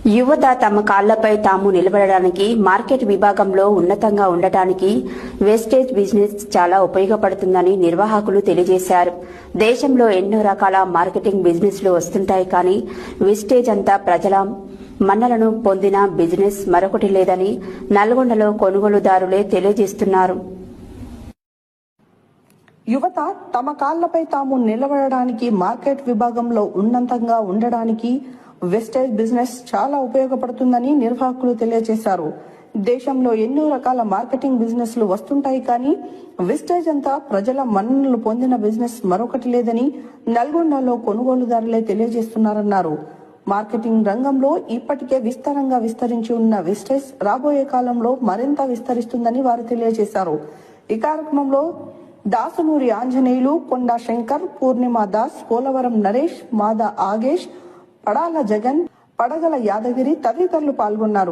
యువత తమ కాళ్లపై తాము నిలబడడానికి, మార్కెట్ విభాగంలో ఉన్నతంగా ఉండటానికి వేస్టేజ్ బిజినెస్ చాలా ఉపయోగపడుతుందని నిర్వాహకులు తెలియజేశారు. దేశంలో ఎన్నో రకాల మార్కెటింగ్ బిజినెస్లు వస్తుంటాయి, కానీ వేస్టేజ్ అంతా ప్రజల మన్నలను పొందిన బిజినెస్ మరొకటి లేదని నల్గొండలో కొనుగోలుదారులే తెలియజేస్తున్నారు. యువత తమ కాళ్లపై తాము నిలబడడానికి, మార్కెట్ విభాగంలో ఉన్నతంగా ఉండడానికి వెస్టేజ్ బిజినెస్ చాలా ఉపయోగపడుతుందని నిర్వాహకులు తెలియజేశారు. దేశంలో ఎన్నో రకాల మార్కెటింగ్ బిజినెస్లు వస్తుంటాయి, కానీ వెస్టేజ్ అంతా ప్రజల మన్ననలు పొందిన బిజినెస్ మరొకటి లేదని నల్గొండలో కొనుగోలుదారులే తెలియజేస్తున్నారన్నారు. మార్కెటింగ్ రంగంలో ఇప్పటికే విస్తారంగా విస్తరించి ఉన్న వెస్టేజ్ రాబోయే కాలంలో మరింత విస్తరిస్తుందని వారు తెలియజేశారు. ఈ కార్యక్రమంలో దాసునూరి ఆంజనేయులు, కొండా శంకర్, పూర్ణిమ దాస్, పోలవరం నరేష్, మాదా ఆగేష్, పడాల జగన్, పడగల యాదగిరి తదితరులు పాల్గొన్నారు.